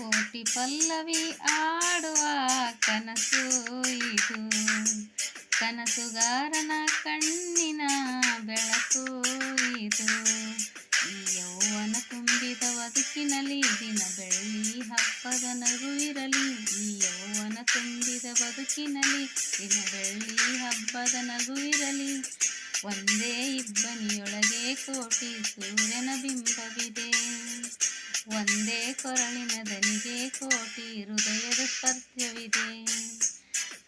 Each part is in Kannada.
ಕೋಟಿ ಪಲ್ಲವಿ ಆಡುವ ಕನಸು ಇದು, ಕನಸುಗಾರನ ಕಣ್ಣಿನ ಬೆಳಕು ಇದು. ಈ ಯೌವನ ತುಂಬಿದ ಬದುಕಿನಲ್ಲಿ ದಿನ ಬೆಳ್ಳಿ ಹಬ್ಬದ ನಗುವಿರಲಿ. ಈ ಯೌವನ ತುಂಬಿದ ಬದುಕಿನಲ್ಲಿ ದಿನ ಬೆಳ್ಳಿ ಹಬ್ಬದ ನಗುವಿರಲಿ. ಒಂದೇ ಇಬ್ಬನಿಯೊಳಗೆ ಕೋಟಿ ಸೂರ್ಯನ ಬಿಂಬವಿದೆ. ಒಂದೇ ಕೊರಳಿನ ದನಿಗೆ ಕೋಟಿ ಹೃದಯದ ಸ್ಪರ್ಶವಿದೆ.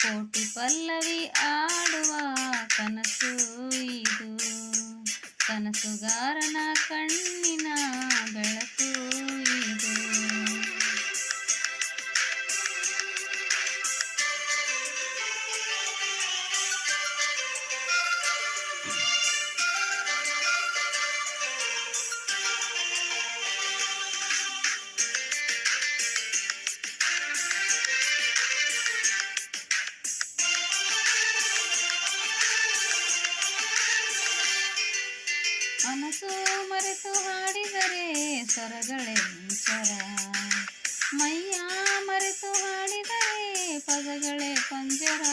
ಕೋಟಿ ಪಲ್ಲವಿ ಆಡುವ ಕನಸು ಇದು, ಕನಸುಗಾರನ ಕಣ್ಣಿನ ಬೆಳಕು ಇದು. ಮನಸ್ಸು ಮರೆತು ಹಾಡಿದರೆ ಸ್ವರಗಳೇ ಸ್ವರ, ಮೈಯ ಮರೆತು ಹಾಡಿದರೆ ಪದಗಳೇ ಪಂಜರ.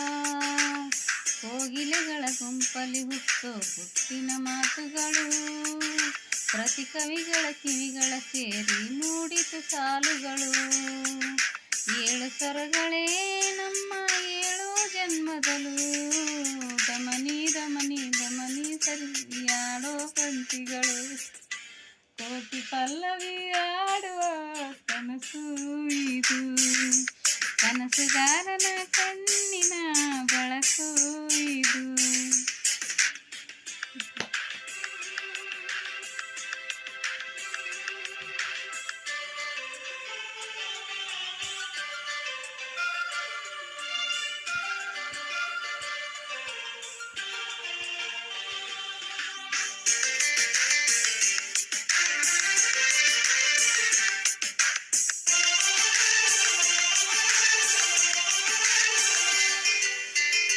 ಕೋಗಿಲೆಗಳ ಗುಂಪಲಿ ಹುಟ್ಟೋ ಹುಟ್ಟಿನ ಮಾತುಗಳು, ಪ್ರತಿ ಕವಿಗಳ ಕಿವಿಗಳ ಸೇರಿ ಮೂಡಿತು ಸಾಲುಗಳು. ಏಳು ಸ್ವರಗಳೇ ನಮ್ಮ ಏಳು ಜನ್ಮದಲು, ದಮನಿ ದಮನಿ ದಮನಿ ಸರಿಯಾಡೋ ಪಂಕ್ತಿಗಳು. ಕೋಟಿ ಪಲ್ಲವಿ ಆಡುವ ಕನಸು ಇದು, ಕನಸುಗಾರನ ಕಣ್ಣಿನ ಬೆಳಕು ಇದು.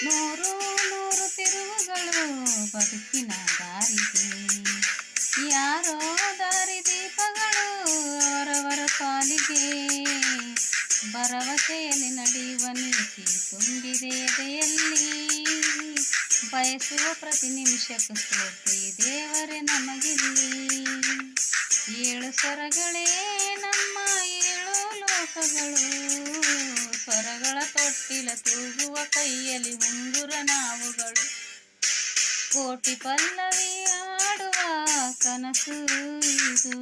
ನೂರು ನೂರು ತಿರುವುಗಳು ಬದುಕಿನ ದಾರಿಗೆ, ಯಾರೋ ದಾರಿ ದೀಪಗಳು ಅವರವರ ಪಾಲಿಗೆ. ಭರವಸೆಯಲ್ಲಿ ನಡೆಯುವ ನೀತಿ ತುಂಬಿದೆ ಎದೆಯಲ್ಲಿ, ಬಯಸುವ ಪ್ರತಿ ನಿಮಿಷಕ್ಕೂ ಸ್ಫೂರ್ತಿ ದೇವರೇ ನಮಗಿಲ್ಲಿ. ಏಳು ಸ್ವರಗಳೇ ನಮ್ಮ ಏಳು ಲೋಕಗಳು, ಸ್ವರಗಳ ತೊಟ್ಟಿಲ ತೂಗುವ ಕೈಯಲ್ಲಿ ಉಂಗುರ ನಾವುಗಳು. ಕೋಟಿ ಪಲ್ಲವಿ ಆಡುವ ಕನಸು ಇದು,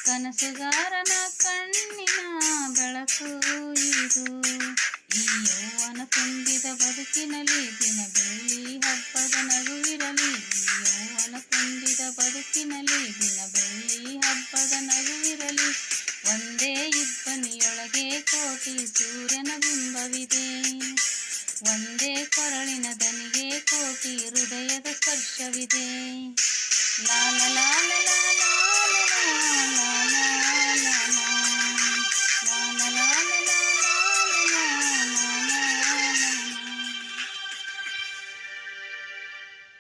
ಕನಸುಗಾರನ ಕಣ್ಣಿನ ಬೆಳಕು ಇದು. ಈ ಯೌವನ ತುಂಬಿದ ಬದುಕಿನಲ್ಲಿ ದಿನ ಬೆಳ್ಳಿ ಹಬ್ಬದ ನಗುವಿರಲಿ. ಈ ಯೌವನ ತುಂಬಿದ ಬದುಕಿನಲ್ಲಿ ದಿನ ಬೆಳ್ಳಿ ಹಬ್ಬದ ನಗುವಿರಲಿ. ಒಂದೇ ಇಬ್ಬನಿಯೊಳಗೆ ಕೋಟಿ ಸೂರ್ಯನ ಬಿಂಬವಿದೆ. ಒಂದೇ ಕೊರಳಿನ ದನಿಗೆ ಕೋಟಿ ಹೃದಯದ ಸ್ಪರ್ಶವಿದೆ.